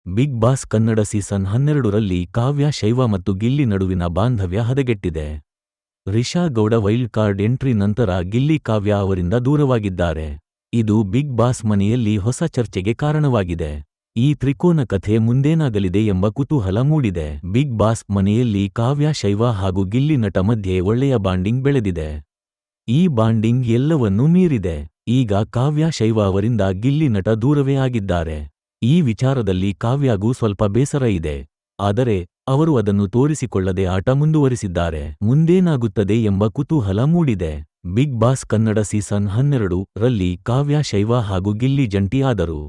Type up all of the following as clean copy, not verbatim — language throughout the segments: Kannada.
ಬಿಗ್ ಬಾಸ್ ಕನ್ನಡ ಸೀಸನ್ 12ರಲ್ಲಿ ಕಾವ್ಯ ಶೈವ ಮತ್ತು ಗಿಲ್ಲಿ ನಡುವಿನ ಬಾಂಧವ್ಯ ಹದಗೆಟ್ಟಿದೆ. Risha Gowda wild card entry ನಂತರ ಗಿಲ್ಲಿ ಕಾವ್ಯ ಅವರಿಂದ ದೂರವಾಗಿದ್ದಾರೆ. ಇದು ಬಿಗ್ ಬಾಸ್ ಮನೆಯಲ್ಲಿ ಹೊಸ ಚರ್ಚೆಗೆ ಕಾರಣವಾಗಿದೆ. ಈ ತ್ರಿಕೋನ ಕಥೆ ಮುಂದೇನಾಗಲಿದೆ ಎಂಬ ಕುತೂಹಲ ಮೂಡಿದೆ. ಬಿಗ್ ಬಾಸ್ ಮನೆಯಲ್ಲಿ ಕಾವ್ಯ ಶೈವ ಹಾಗೂ ಗಿಲ್ಲಿ ನಟ ಮಧ್ಯೆ ಒಳ್ಳೆಯ ಬಾಂಡಿಂಗ್ ಬೆಳೆದಿದೆ. ಈ ಬಾಂಡಿಂಗ್ ಎಲ್ಲವನ್ನೂ ಮೀರಿದೆ. ಈಗ ಕಾವ್ಯ ಶೈವ ಅವರಿಂದ ಗಿಲ್ಲಿ ನಟ ದೂರವೇ ಆಗಿದ್ದಾರೆ. ಈ ವಿಚಾರದಲ್ಲಿ ಕಾವ್ಯಾಗೂ ಸ್ವಲ್ಪ ಬೇಸರ ಇದೆ. ಆದರೆ ಅವರು ಅದನ್ನು ತೋರಿಸಿಕೊಳ್ಳದೆ ಆಟ ಮುಂದುವರಿಸಿದ್ದಾರೆ. ಮುಂದೇನಾಗುತ್ತದೆ ಎಂಬ ಕುತೂಹಲ ಮೂಡಿದೆ. ಬಿಗ್ ಬಾಸ್ ಕನ್ನಡ ಸೀಸನ್ 12ರಲ್ಲಿ ಕಾವ್ಯ ಶೈವ ಹಾಗೂ ಗಿಲ್ಲಿ ಜಂಟಿ ಆದರು.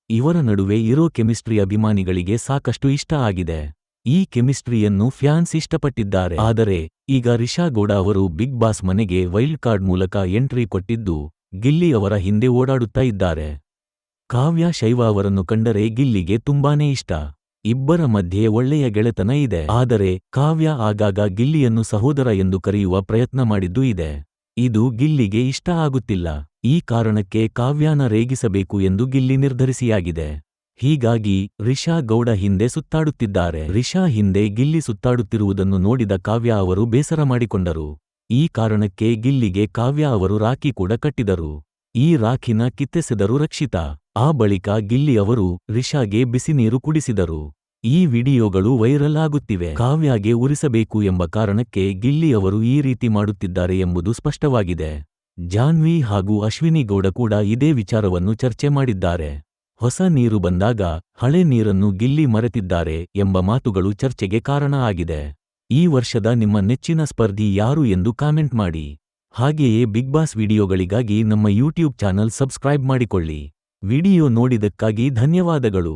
ಇವರ ನಡುವೆ ಇರೋ ಕೆಮಿಸ್ಟ್ರಿ ಅಭಿಮಾನಿಗಳಿಗೆ ಸಾಕಷ್ಟು ಇಷ್ಟ ಆಗಿದೆ. ಈ ಕೆಮಿಸ್ಟ್ರಿಯನ್ನು ಫ್ಯಾನ್ಸ್ ಇಷ್ಟಪಟ್ಟಿದ್ದಾರೆ. ಆದರೆ ಈಗ ರಿಷಾ ಗೌಡ ಅವರು ಬಿಗ್ ಬಾಸ್ ಮನೆಗೆ ವೈಲ್ಡ್ ಕಾರ್ಡ್ ಮೂಲಕ ಎಂಟ್ರಿ ಕೊಟ್ಟಿದ್ದು ಗಿಲ್ಲಿ ಅವರ ಹಿಂದೆ ಓಡಾಡುತ್ತಾ ಇದ್ದಾರೆ. ಕಾವ್ಯ ಶೈವ ಅವರನ್ನು ಕಂಡರೆ ಗಿಲ್ಲಿಗೆ ತುಂಬಾನೇ ಇಷ್ಟ. ಇಬ್ಬರ ಮಧ್ಯೆ ಒಳ್ಳೆಯ ಗೆಳೆತನ ಇದೆ. ಆದರೆ ಕಾವ್ಯ ಆಗಾಗ ಗಿಲ್ಲಿಯನ್ನು ಸಹೋದರ ಎಂದು ಕರೆಯುವ ಪ್ರಯತ್ನ ಮಾಡಿದ್ದೂ ಇದೆ. ಇದು ಗಿಲ್ಲಿಗೆ ಇಷ್ಟ ಆಗುತ್ತಿಲ್ಲ. ಈ ಕಾರಣಕ್ಕೆ ಕಾವ್ಯಾನ ರೇಗಿಸಬೇಕು ಎಂದು ಗಿಲ್ಲಿ ನಿರ್ಧರಿಸಿಯಾಗಿದೆ. ಹೀಗಾಗಿ ರಿಷಾ ಗೌಡ ಹಿಂದೆ ಸುತ್ತಾಡುತ್ತಿದ್ದಾರೆ. ರಿಷಾ ಹಿಂದೆ ಗಿಲ್ಲಿ ಸುತ್ತಾಡುತ್ತಿರುವುದನ್ನು ನೋಡಿದ ಕಾವ್ಯ ಅವರು ಬೇಸರ ಮಾಡಿಕೊಂಡರು. ಈ ಕಾರಣಕ್ಕೆ ಗಿಲ್ಲಿಗೆ ಕಾವ್ಯ ಅವರು ರಾಖಿ ಕೂಡ ಕಟ್ಟಿದರು. ಈ ರಾಖಿನ ಕಿತ್ತೆಸೆದರು ರಕ್ಷಿತಾ. ಆ ಬಳಿಕ ಗಿಲ್ಲಿ ಅವರು ರಿಷಾಗೆ ಬಿಸಿ ನೀರು ಕುಡಿಸಿದರು. ಈ ವಿಡಿಯೋಗಳು ವೈರಲ್ ಆಗುತ್ತಿವೆ. ಕಾವ್ಯಾಗೆ ಉರಿಸಬೇಕು ಎಂಬ ಕಾರಣಕ್ಕೆ ಗಿಲ್ಲಿ ಅವರು ಈ ರೀತಿ ಮಾಡುತ್ತಿದ್ದಾರೆ ಎಂಬುದು ಸ್ಪಷ್ಟವಾಗಿದೆ. ಜಾನ್ವಿ ಹಾಗೂ ಅಶ್ವಿನಿ ಗೌಡ ಕೂಡ ಇದೇ ವಿಚಾರವನ್ನು ಚರ್ಚೆ ಮಾಡಿದ್ದಾರೆ. ಹೊಸ ನೀರು ಬಂದಾಗ ಹಳೆ ನೀರನ್ನು ಗಿಲ್ಲಿ ಮರೆತಿದ್ದಾರೆ ಎಂಬ ಮಾತುಗಳು ಚರ್ಚೆಗೆ ಕಾರಣ ಆಗಿದೆ. ಈ ವರ್ಷದ ನಿಮ್ಮ ನೆಚ್ಚಿನ ಸ್ಪರ್ಧಿ ಯಾರು ಎಂದು ಕಾಮೆಂಟ್ ಮಾಡಿ. ಹಾಗೆಯೇ ಬಿಗ್ ಬಾಸ್ ವಿಡಿಯೋಗಳಿಗಾಗಿ ನಮ್ಮ ಯೂಟ್ಯೂಬ್ ಚಾನಲ್ ಸಬ್ಸ್ಕ್ರೈಬ್ ಮಾಡಿಕೊಳ್ಳಿ. ವಿಡಿಯೋ ನೋಡಿದಕ್ಕಾಗಿ ಧನ್ಯವಾದಗಳು.